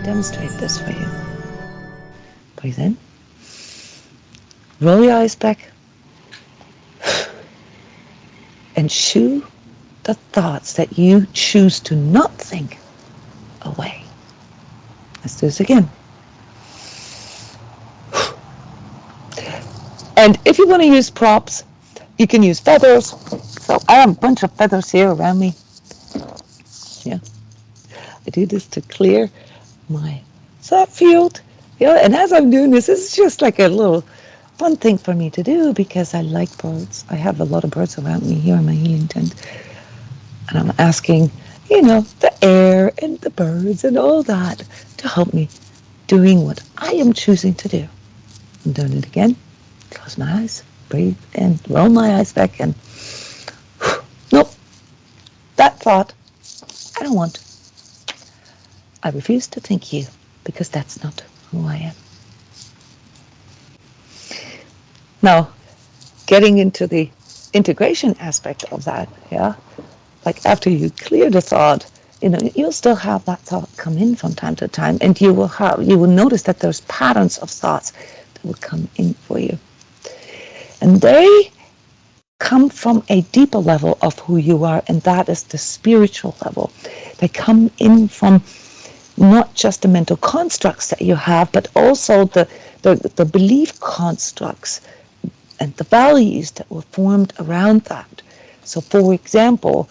demonstrate this for you. Breathe in. Roll your eyes back. And shoo the thoughts that you choose to not think away. Let's do this again. And if you want to use props, you can use feathers. So I have a bunch of feathers here around me. Yeah. I do this to clear my thought field. Yeah, and as I'm doing this, it's just like a little fun thing for me to do because I like birds. I have a lot of birds around me here in my healing tent. And I'm asking, the air and the birds and all that to help me doing what I am choosing to do. I'm doing it again. Close my eyes, breathe in, roll my eyes back in. Nope. That thought, I don't want. I refuse to think you because that's not who I am. Now, getting into the integration aspect of that, yeah, like after you clear the thought, you'll still have that thought come in from time to time, and you will notice that there's patterns of thoughts that will come in for you. And they come from a deeper level of who you are, and that is the spiritual level. They come in from not just the mental constructs that you have, but also the belief constructs and the values that were formed around that. So for example,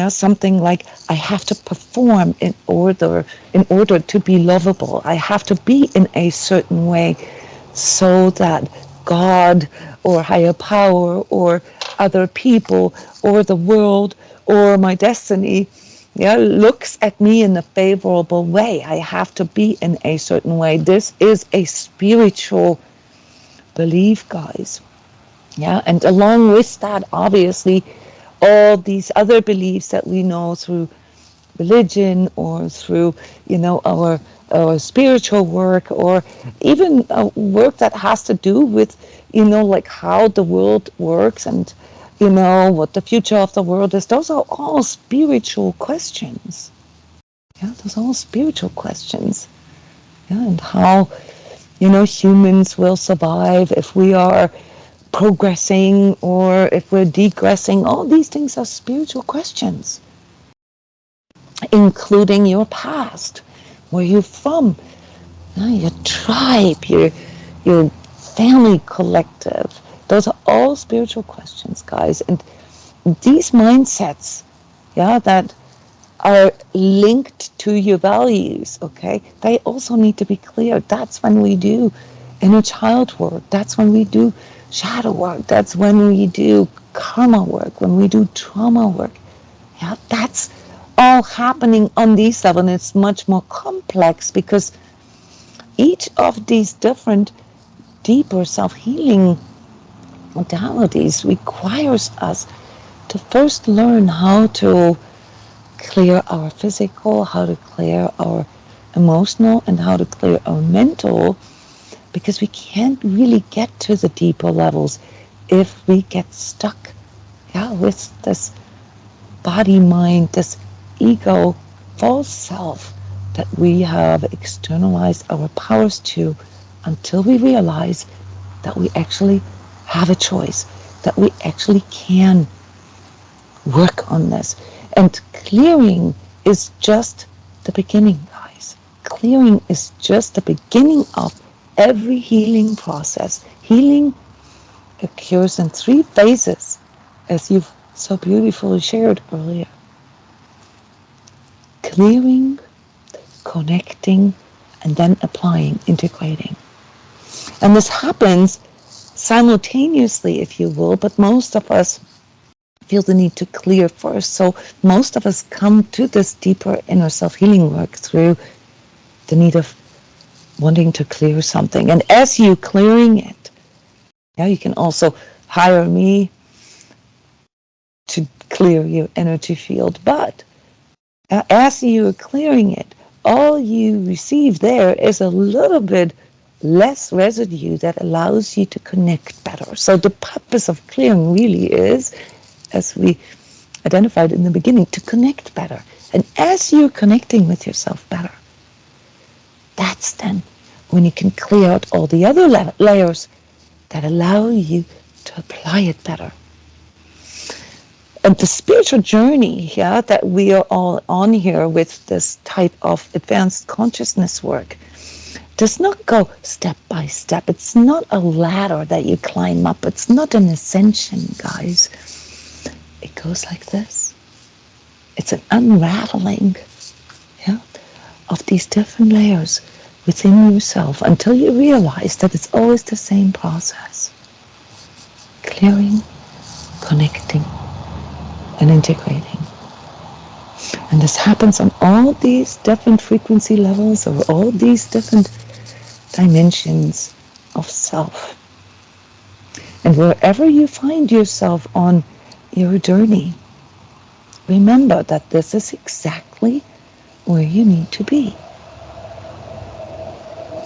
something like, I have to perform in order to be lovable. I have to be in a certain way so that God or higher power or other people or the world or my destiny looks at me in a favorable way. I have to be in a certain way. This is a spiritual belief, guys. Yeah, and along with that, obviously, all these other beliefs that we know through religion or through, our spiritual work, or even work that has to do with, like how the world works and, what the future of the world is. Those are all spiritual questions. Yeah, those are all spiritual questions. Yeah, and how, humans will survive if we are progressing or if we're degressing. All these things are spiritual questions, including your past, where you're from, your tribe, your family collective. Those are all spiritual questions, guys. And these mindsets, that are linked to your values, okay, they also need to be clear. That's when we do inner child work. That's when we do shadow work. That's when we do karma work, when we do trauma work. Yeah, that's all happening on these levels, and it's much more complex because each of these different deeper self-healing modalities requires us to first learn how to clear our physical, how to clear our emotional, and how to clear our mental, because we can't really get to the deeper levels if we get stuck with this body, mind, this ego, false self that we have externalized our powers to, until we realize that we actually have a choice, that we actually can work on this. And clearing is just the beginning, guys. Clearing is just the beginning of every healing process. Healing occurs in 3 phases, as you've so beautifully shared earlier. Clearing, connecting, and then applying, integrating. And this happens simultaneously, if you will, but most of us feel the need to clear first. So most of us come to this deeper inner self-healing work through the need of wanting to clear something. And as you clearing it, you can also hire me to clear your energy field. But as you are clearing it, all you receive there is a little bit less residue that allows you to connect better. So the purpose of clearing really is, as we identified in the beginning, to connect better. And as you're connecting with yourself better, That's then when you can clear out all the other layers that allow you to apply it better. And the spiritual journey, yeah, that we are all on here with this type of advanced consciousness work does not go step by step. It's not a ladder that you climb up. It's not an ascension, guys. It goes like this. It's an unraveling, yeah, of these different layers within yourself until you realize that it's always the same process. Clearing, connecting, and integrating. And this happens on all these different frequency levels or all these different dimensions of self. And wherever you find yourself on your journey, remember that this is exactly where you need to be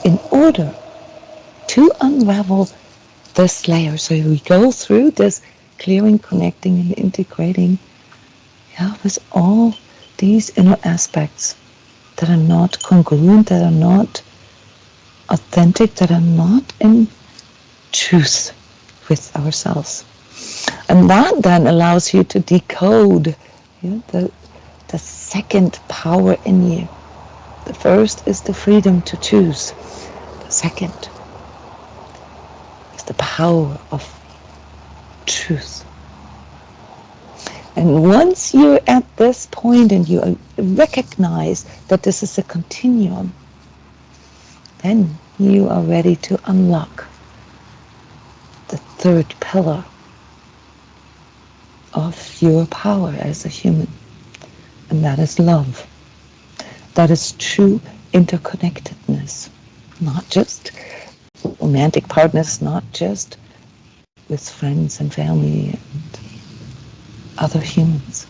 in order to unravel this layer. So we go through this clearing, connecting, and integrating, yeah, with all these inner aspects that are not congruent, that are not authentic, that are not in truth with ourselves. And that then allows you to decode, yeah, the second power in you. The first is the freedom to choose. The second is the power of truth. And once you're at this point and you recognize that this is a continuum, then you are ready to unlock the third pillar of your power as a human. And that is love. That is true interconnectedness. Not just romantic partners, not just with friends and family and other humans,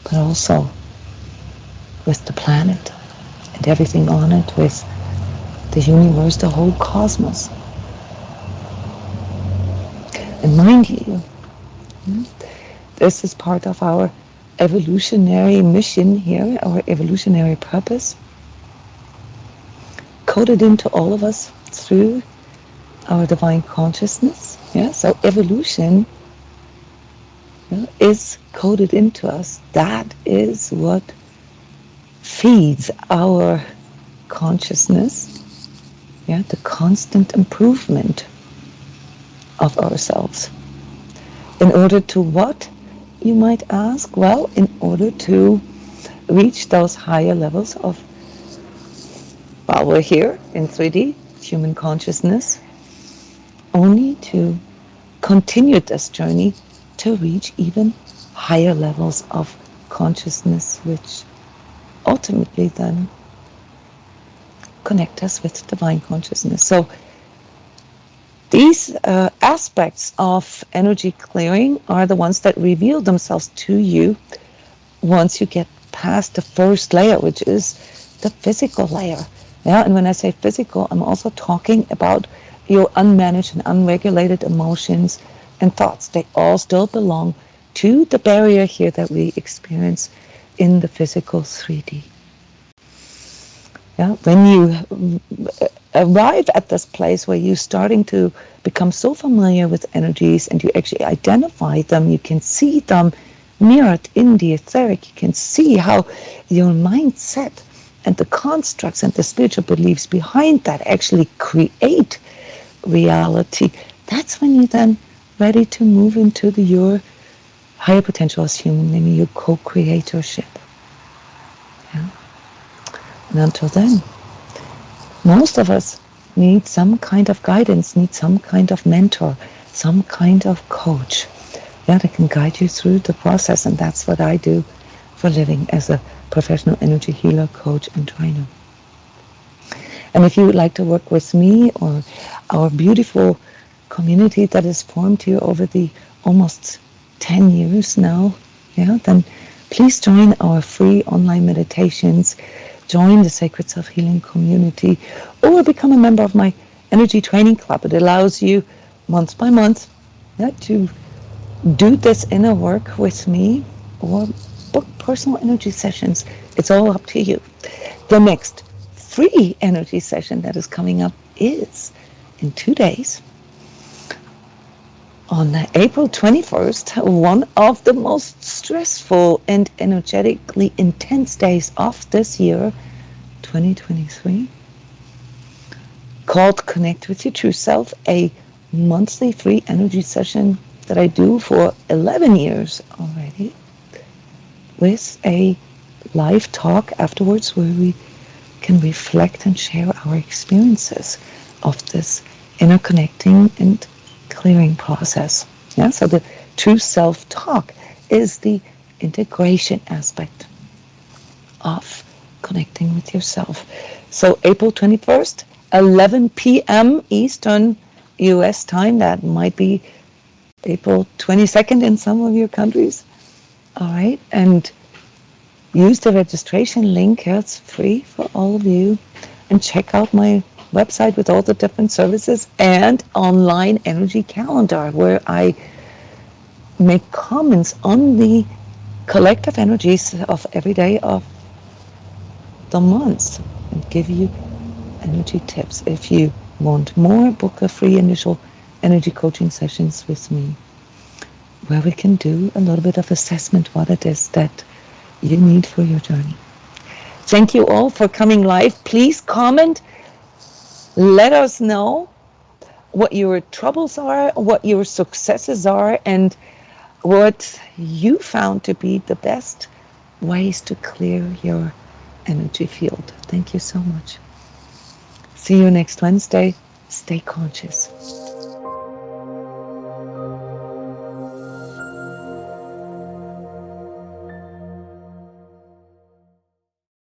but also with the planet and everything on it, with the universe, the whole cosmos. And mind you, this is part of our evolutionary mission here, our evolutionary purpose, coded into all of us through our divine consciousness. Yeah, so evolution, yeah, is coded into us. That is what feeds our consciousness, yeah, the constant improvement of ourselves. In order to what, you might ask? Well, in order to reach those higher levels of, while we're here in 3D, human consciousness, only to continue this journey to reach even higher levels of consciousness, which ultimately then connect us with divine consciousness. So these aspects of energy clearing are the ones that reveal themselves to you once you get past the first layer, which is the physical layer. Yeah, and when I say physical, I'm also talking about your unmanaged and unregulated emotions and thoughts. They all still belong to the barrier here that we experience in the physical 3D. Yeah, when you arrive at this place where you're starting to become so familiar with energies and you actually identify them, you can see them mirrored in the etheric, you can see how your mindset and the constructs and the spiritual beliefs behind that actually create reality. That's when you're then ready to move into your higher potential as human, namely your co-creatorship. Yeah? And until then, most of us need some kind of guidance, need some kind of mentor, some kind of coach, yeah, that can guide you through the process. And that's what I do for a living as a professional energy healer, coach, and trainer. And if you would like to work with me or our beautiful community that is formed here over the almost 10 years now, yeah, then please join our free online meditations, join the Sacred Self-Healing community, or become a member of my energy training club. It allows you month by month, yeah, to do this inner work with me or book personal energy sessions. It's all up to you. The next free energy session that is coming up is in 2 days. On April 21st, one of the most stressful and energetically intense days of this year, 2023, called Connect with Your True Self, a monthly free energy session that I do for 11 years already, with a live talk afterwards where we can reflect and share our experiences of this inner connecting and clearing process. Yeah, so the true self-talk is the integration aspect of connecting with yourself. So April 21st, 11 p.m. Eastern US time. That might be April 22nd in some of your countries. All right, and use the registration link. It's free for all of you. And check out my website with all the different services and online energy calendar where I make comments on the collective energies of every day of the month and give you energy tips. If you want more, book a free initial energy coaching sessions with me where we can do a little bit of assessment what it is that you need for your journey. Thank you all for coming live. Please comment. Let us know what your troubles are, what your successes are, and what you found to be the best ways to clear your energy field. Thank you so much. See you next Wednesday. Stay conscious.